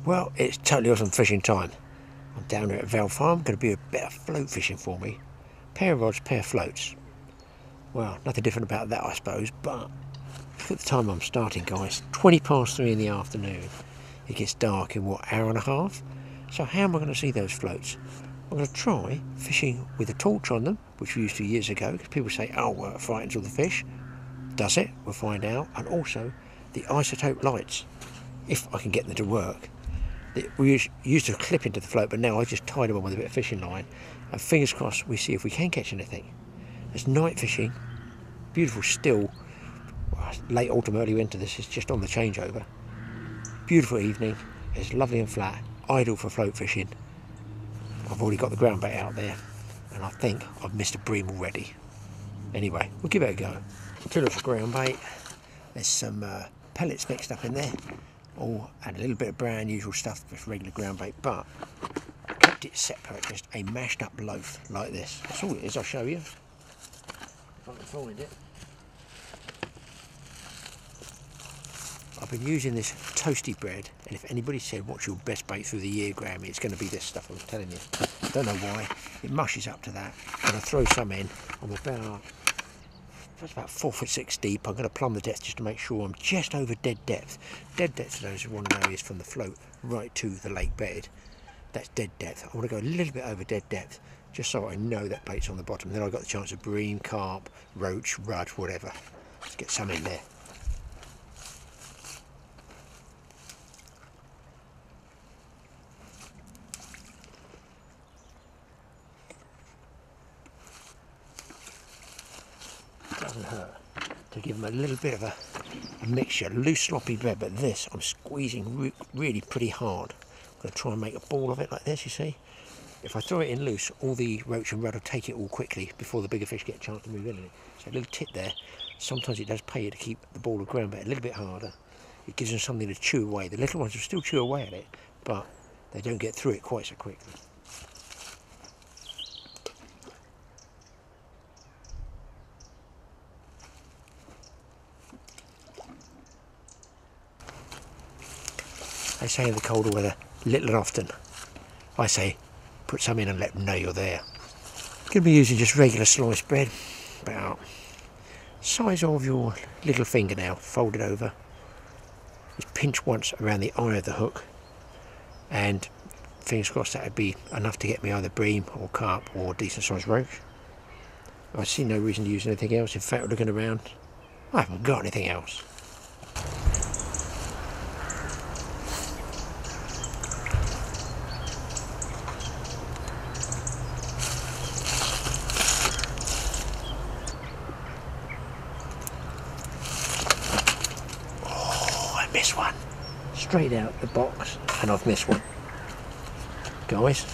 Well, it's totally awesome fishing time. I'm down here at Vale Farm, going to be a bit of float fishing for me. Pair of rods, pair of floats. Well, nothing different about that, I suppose, but look at the time I'm starting, guys. 20 past 3 in the afternoon. It gets dark in, what, hour and a half? So how am I going to see those floats? I'm going to try fishing with a torch on them, which we used to years ago, because people say, oh, well, it frightens all the fish. Does it? We'll find out. And also, the isotope lights, if I can get them to work. We used to clip into the float, but now I just tied them on with a bit of fishing line. And fingers crossed, we see if we can catch anything. There's night fishing, beautiful still, late autumn, early winter. This is just on the changeover. Beautiful evening, it's lovely and flat, ideal for float fishing. I've already got the ground bait out there, and I think I've missed a bream already. Anyway, we'll give it a go. 2 lots of ground bait. There's some pellets mixed up in there. Oh, and a little bit of brand usual stuff, just regular ground bait, but I kept it separate, just a mashed up loaf like this. That's all it is. I'll show you if I can find it. I've been using this toasty bread, and if anybody said what's your best bait through the year, Graeme, it's going to be this stuff, I'm telling you. Don't know why, it mushes up to that. And I throw some in. I'm about 4'6" deep. I'm going to plumb the depth just to make sure I'm just over dead depth. Dead depth, for those who want to know, is from the float right to the lake bed. That's dead depth. I want to go a little bit over dead depth, just so I know that bait's on the bottom. Then I've got the chance of bream, carp, roach, rudd, whatever. Let's get some in there. Doesn't hurt to give them a little bit of a mixture, loose sloppy bread, but this I'm squeezing really pretty hard. I'm going to try and make a ball of it like this, you see. If I throw it in loose, all the roach and rudd will take it all quickly before the bigger fish get a chance to move in it. So a little tip there, sometimes it does pay you to keep the ball of ground bait a little bit harder. It gives them something to chew away. The little ones will still chew away at it, but they don't get through it quite so quickly. They say in the colder weather, little and often. I say, put some in and let them know you're there. Going to be using just regular sliced bread, about size of your little fingernail, folded over. Just pinch once around the eye of the hook, and fingers crossed that would be enough to get me either bream or carp or decent sized roach. I see no reason to use anything else. In fact, looking around, I haven't got anything else. Missed one. Straight out the box, and I've missed one. Guys,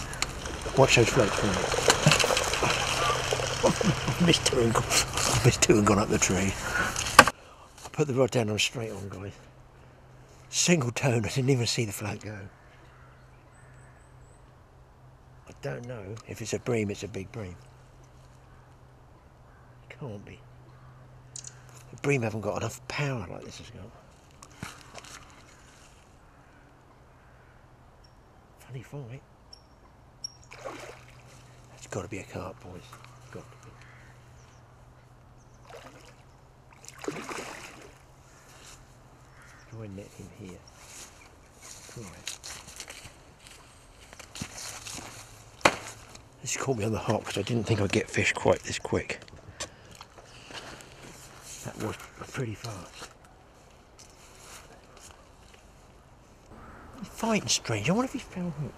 watch those floats for me. I've missed two and gone up the tree. I put the rod down and straight on, guys. Single tone, I didn't even see the float go. I don't know if it's a bream, it's a big bream. It can't be. The bream haven't got enough power like this has got. Funny fight. It's got to be a carp, boys. Got to be. Try and net him here. Right. This caught me on the hop because I didn't think I'd get fish quite this quick. That was pretty fast. He's fighting strange. I wonder if he fell hook.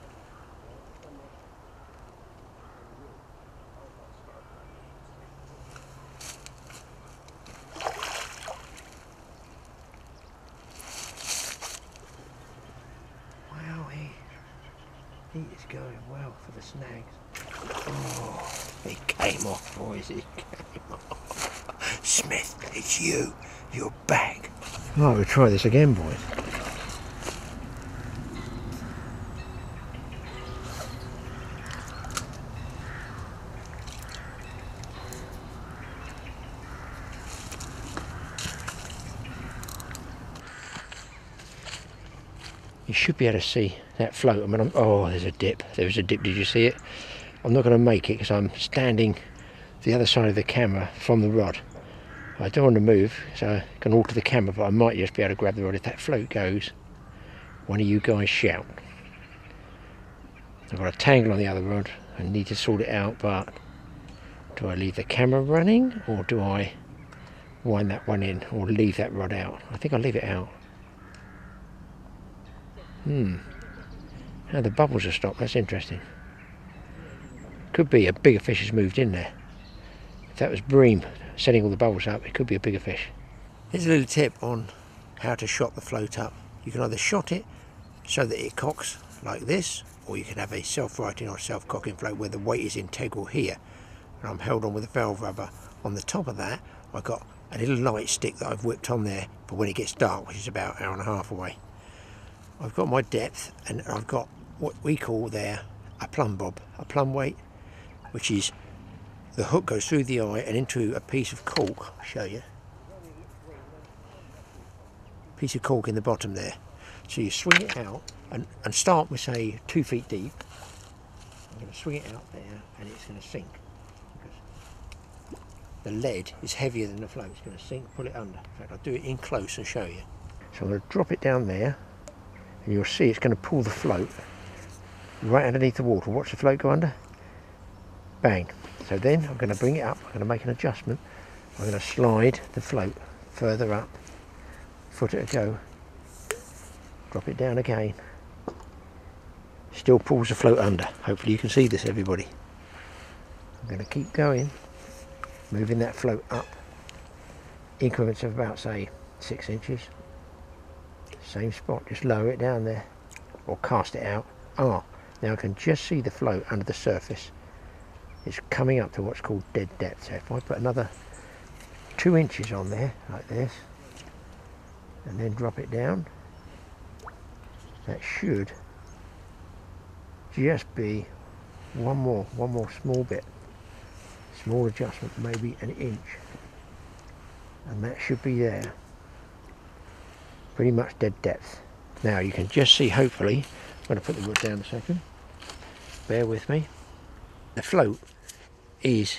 Wow, he is going well for the snags. Oh, he came off, boys. He came off. Smith, it's you. You're back. Right, we'll try this again, boys. you should be able to see that float. I mean, oh, there's a dip. There's a dip. Did you see it? I'm not going to make it because I'm standing the other side of the camera from the rod. I don't want to move, so I can alter the camera, but I might just be able to grab the rod. If that float goes, one of you guys shout. I've got a tangle on the other rod. I need to sort it out, but do I leave the camera running, or do I wind that one in, or leave that rod out? I think I'll leave it out. Now the bubbles have stopped. That's interesting. Could be a bigger fish has moved in there. If that was bream setting all the bubbles up, it could be a bigger fish. Here's a little tip on how to shot the float up. You can either shot it so that it cocks like this, or you can have a self-righting or self-cocking float where the weight is integral here. And I'm held on with a valve rubber. On the top of that, I've got a little light stick that I've whipped on there for when it gets dark, which is about an hour and a half away. I've got my depth, and I've got what we call there a plumb bob, a plumb weight, which is the hook goes through the eye and into a piece of cork. I'll show you. Piece of cork in the bottom there. So you swing it out and start with, say, 2 feet deep. I'm going to swing it out there and it's going to sink. The lead is heavier than the float. It's going to sink, pull it under. In fact, I'll do it in close and show you. So I'm going to drop it down there and you'll see it's going to pull the float right underneath the water. Watch the float go under. Bang. So then I'm going to bring it up. I'm going to make an adjustment. I'm going to slide the float further up. Foot at a go. Drop it down again. Still pulls the float under. Hopefully you can see this, everybody. I'm going to keep going, moving that float up. Increments of about, say, 6 inches. Same spot, just lower it down there. Or cast it out. Now I can just see the float under the surface. It's coming up to what's called dead depth. So if I put another 2 inches on there, like this, and then drop it down, that should just be one more small bit, small adjustment, maybe an inch, and that should be there, pretty much dead depth. Now you can just see, hopefully, I'm going to put the rod down a second, bear with me. The float is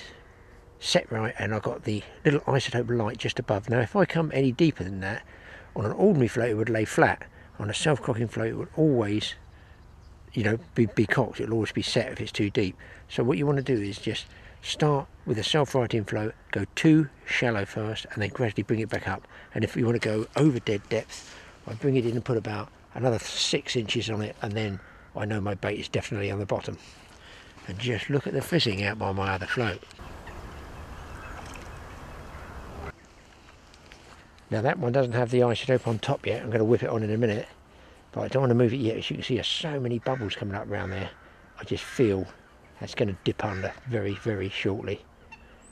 set right, and I've got the little isotope light just above. Now if I come any deeper than that, on an ordinary float it would lay flat. On a self-cocking float it would always, be cocked. It'll always be set if it's too deep. So what you want to do is just start with a self-righting float, go too shallow first, and then gradually bring it back up. And if you want to go over dead depth, I bring it in and put about another 6 inches on it, and then I know my bait is definitely on the bottom. And just look at the fizzing out by my other float. Now that one doesn't have the isotope on top yet. I'm going to whip it on in a minute, but I don't want to move it yet. As you can see, there's so many bubbles coming up around there. I just feel that's going to dip under very, very shortly.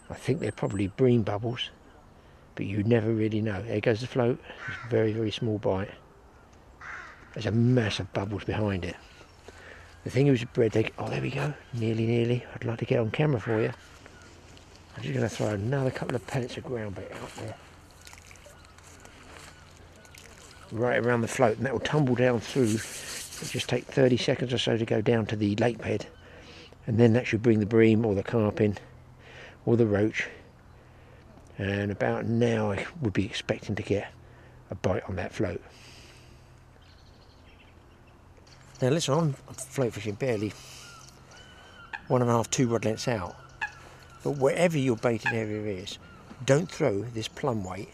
I think they're probably bream bubbles, but you never really know. There goes the float. It's a very, very small bite. There's a mass of bubbles behind it. The thing is with bread, oh, there we go, nearly. I'd like to get on camera for you. I'm just going to throw another couple of pellets of ground bait out there. Right around the float, and that will tumble down through. It'll just take 30 seconds or so to go down to the lake bed, and then that should bring the bream or the carp in, or the roach. And about now I would be expecting to get a bite on that float. Now listen, I'm float fishing barely 1.5, 2 rod lengths out, but wherever your baiting area is, don't throw this plumb weight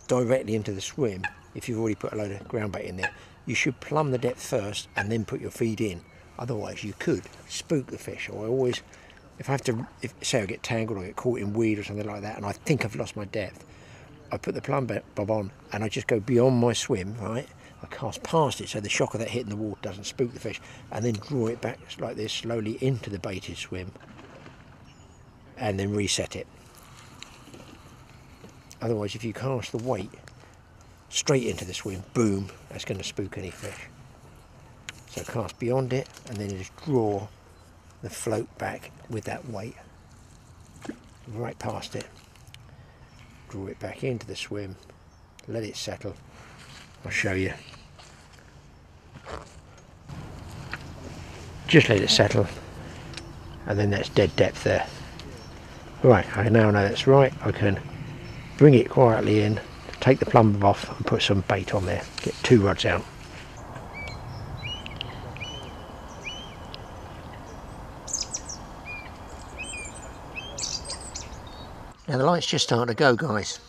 directly into the swim. If you've already put a load of ground bait in there, you should plumb the depth first and then put your feed in. Otherwise you could spook the fish. Or I always, say I get tangled or get caught in weed or something like that and I think I've lost my depth, I put the plumb bob on and I just go beyond my swim, right? I cast past it so the shock of that hitting the water doesn't spook the fish, and then draw it back like this slowly into the baited swim and then reset it. Otherwise, if you cast the weight straight into the swim, boom, that's going to spook any fish. So cast beyond it and then just draw the float back with that weight right past it. Draw it back into the swim, let it settle. I'll show you. just let it settle, and then that's dead depth there. Right, I now know that's right. I can bring it quietly in, take the plumb off and put some bait on there, get 2 rods out. Now the light's just starting to go, guys.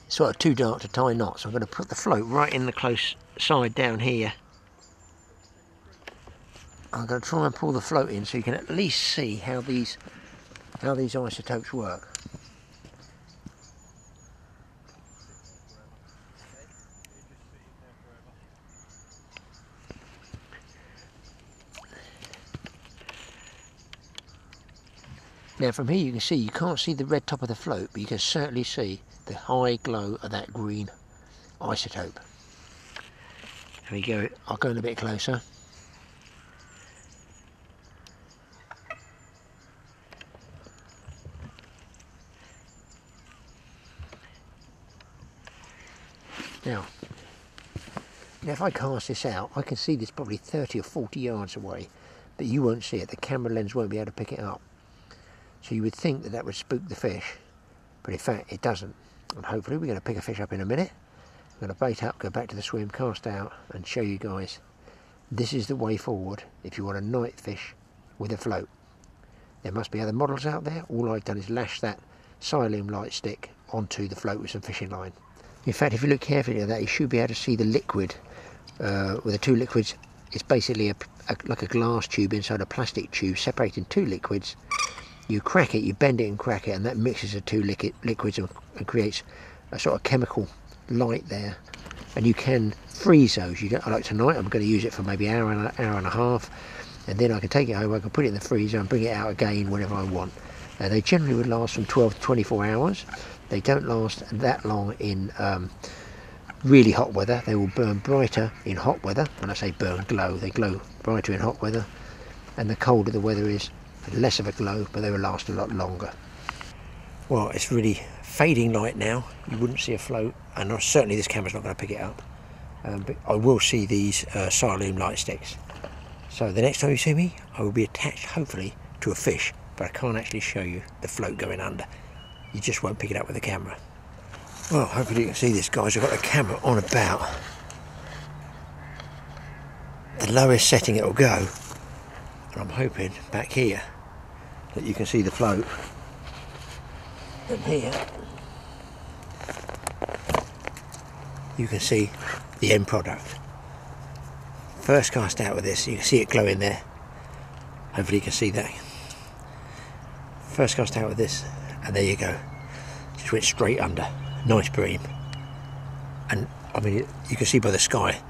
It's sort of too dark to tie knots, so I'm going to put the float right in the close side down here. I'm going to try and pull the float in so you can at least see how these isotopes work. Now from here you can see, you can't see the red top of the float, but you can certainly see the high glow of that green isotope. There we go, I'll go in a bit closer. Now if I cast this out, I can see this probably 30 or 40 yards away, but you won't see it, the camera lens won't be able to pick it up. So you would think that that would spook the fish, but in fact it doesn't. And hopefully we're going to pick a fish up in a minute. I'm going to bait up, go back to the swim, cast out and show you guys this is the way forward if you want a night fish with a float. There must be other models out there. All I've done is lash that silene light stick onto the float with some fishing line. In fact, if you look carefully at that, you should be able to see the liquid with the 2 liquids. It's basically like a glass tube inside a plastic tube separating 2 liquids. You crack it, you bend it and crack it, and that mixes the 2 liquids and creates a sort of chemical light there. And you can freeze those. Like tonight, I'm going to use it for maybe an hour and a half, and then I can take it home, I can put it in the freezer and bring it out again whenever I want. They generally would last from 12 to 24 hours. They don't last that long in really hot weather. They will burn brighter in hot weather. When I say burn, glow, they glow brighter in hot weather. And the colder the weather is, less of a glow, but they will last a lot longer. Well, it's really fading light now. You wouldn't see a float, and certainly this camera's not going to pick it up. But I will see these silene light sticks. So the next time you see me, I will be attached, hopefully, to a fish, but I can't actually show you the float going under. You just won't pick it up with the camera. Well, hopefully you can see this, guys. I've got the camera on about the lowest setting it will go, and I'm hoping back here that you can see the float. And here you can see the end product. First cast out with this, you can see it glowing there. Hopefully you can see that. First cast out with this, and there you go. Just went straight under. Nice bream. And I mean, you can see by the sky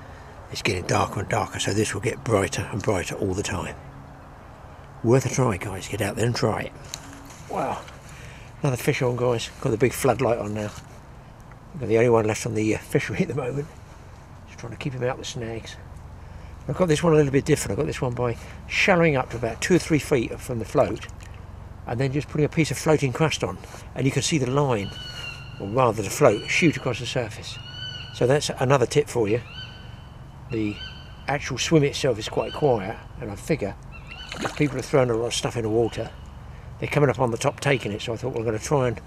it's getting darker and darker, so this will get brighter and brighter all the time. Worth a try, guys. Get out there and try it. Wow, another fish on, guys. Got the big floodlight on now. I'm the only one left on the fishery at the moment. Just trying to keep him out the snags. I've got this one a little bit different. I've got this one by shallowing up to about 2 or 3 feet from the float, and then just putting a piece of floating crust on, and you can see the line, or rather the float, shoot across the surface. So that's another tip for you. The actual swim itself is quite quiet, and I figure if people are throwing a lot of stuff in the water, they're coming up on the top taking it, so I thought we're going to try and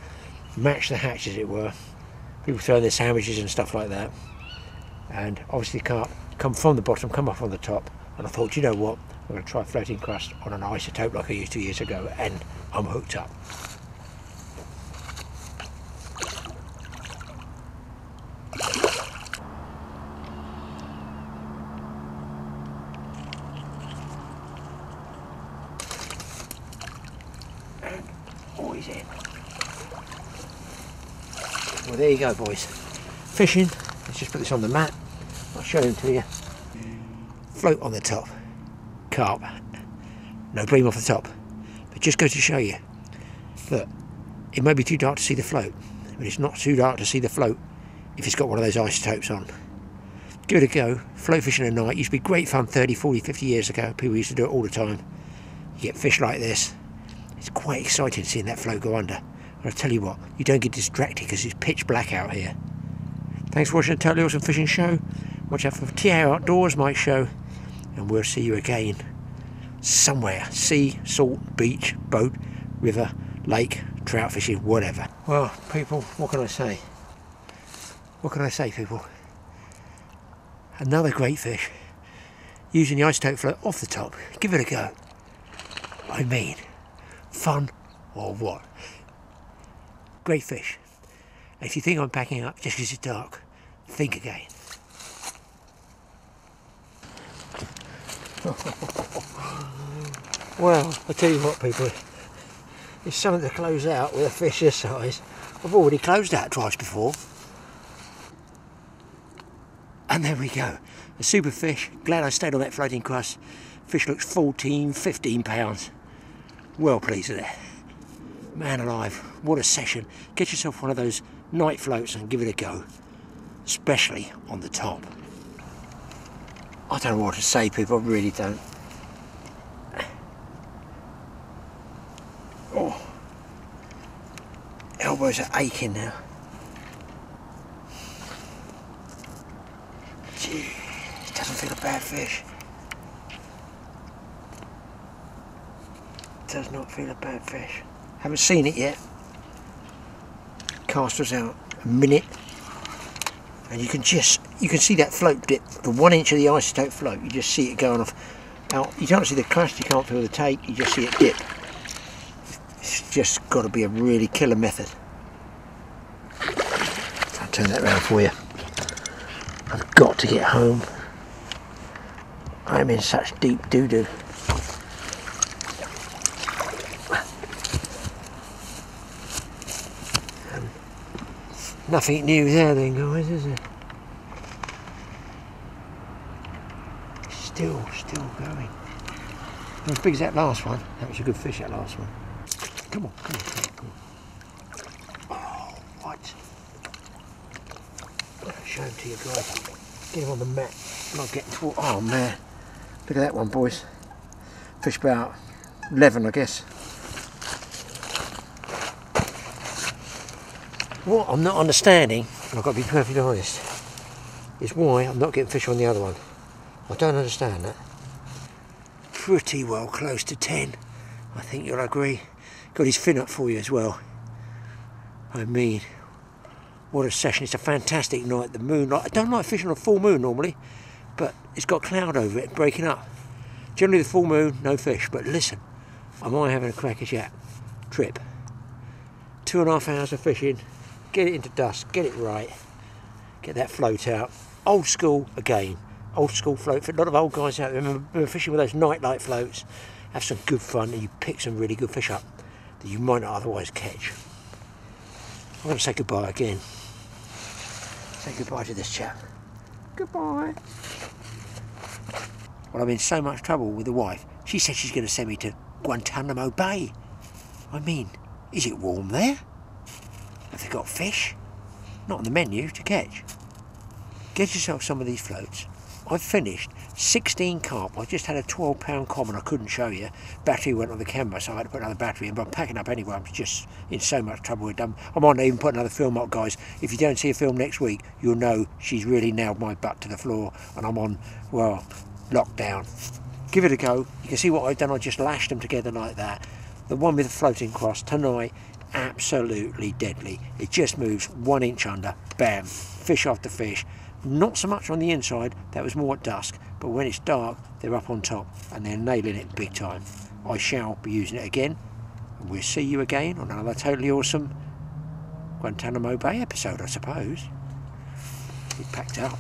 match the hatch, as it were. People throwing their sandwiches and stuff like that, and obviously carp come from the bottom, come up on the top, and I thought, you know what, I'm going to try floating crust on an isotope like I used 2 years ago, and I'm hooked up. And always in. Well, there you go, boys. Fishing. Let's just put this on the mat. I'll show them to you. Float on the top. Carp. No bream off the top. But just goes to show you that it may be too dark to see the float, but it's not too dark to see the float if it's got one of those isotopes on. Give it a go. Float fishing at night used to be great fun 30, 40, 50 years ago. People used to do it all the time. You get fish like this. It's quite exciting seeing that float go under. And I tell you what, you don't get distracted because it's pitch black out here. Thanks for watching the Totally Awesome Fishing Show. Watch out for TAOUTDOORS, my show, and we'll see you again somewhere. Sea, salt, beach, boat, river, lake, trout fishing, whatever. Well, people, what can I say? What can I say, people? Another great fish. Using the isotope float off the top. Give it a go. I mean, fun or what? Great fish. And if you think I'm packing up just because it's dark, think again. Well, I tell you what, people, it's something to close out with a fish this size. I've already closed out twice before. And there we go. A super fish. Glad I stayed on that floating crust. Fish looks 14, 15 pounds. Well pleased with it. Man alive, what a session. Get yourself one of those night floats and give it a go. Especially on the top. I don't know what to say, people, I really don't. Oh, elbows are aching now. Gee, it doesn't feel a bad fish. It does not feel a bad fish. Haven't seen it yet. Cast was out a minute, and you can see that float dip, the 1 inch of the isotope float. You just see it going off. Out. You can't see the crust, you can't feel the take. You just see it dip. It's just got to be a really killer method. I'll turn that around for you. I've got to get home. I'm in such deep doo-doo. Nothing new there then, guys, is it? Still going. Not as big as that last one. That was a good fish, that last one. Come on. Oh, what? I'll show him to you guys. Get him on the mat. Not getting toward. Oh man. Look at that one, boys. Fish about 11, I guess. What I'm not understanding, and I've got to be perfectly honest, is why I'm not getting fish on the other one. I don't understand that. Pretty well close to 10. I think you'll agree. Got his fin up for you as well. I mean, what a session. It's a fantastic night. The moonlight. I don't like fishing on a full moon normally, but it's got cloud over it breaking up. Generally the full moon, no fish. But listen, am I having a cracker jack trip? 2.5 hours of fishing. Get it into dusk, get it right. Get that float out. Old school again. Old school float. For a lot of old guys out there remember fishing with those nightlight floats. Have some good fun and you pick some really good fish up that you might not otherwise catch. I'm going to say goodbye again. Say goodbye to this chap. Goodbye. Well, I'm in so much trouble with the wife. She said she's going to send me to Guantanamo Bay. I mean, is it warm there? Have they got fish? Not on the menu to catch. Get yourself some of these floats. I've finished 16 carp. I just had a 12-pound common I couldn't show you. Battery went on the camera, so I had to put another battery in, but I'm packing up anyway. I'm just in so much trouble with them. I might not even put another film up, guys. If you don't see a film next week, you'll know she's really nailed my butt to the floor and I'm on, well, lockdown. Give it a go. You can see what I've done. I just lashed them together like that. The one with the floating cross tonight, absolutely deadly. It just moves 1 inch under, bam, fish after fish. Not so much on the inside, that was more at dusk, but when it's dark they're up on top and they're nailing it big time. I shall be using it again, and we'll see you again on another totally awesome Guantanamo Bay episode, I suppose. It packed up.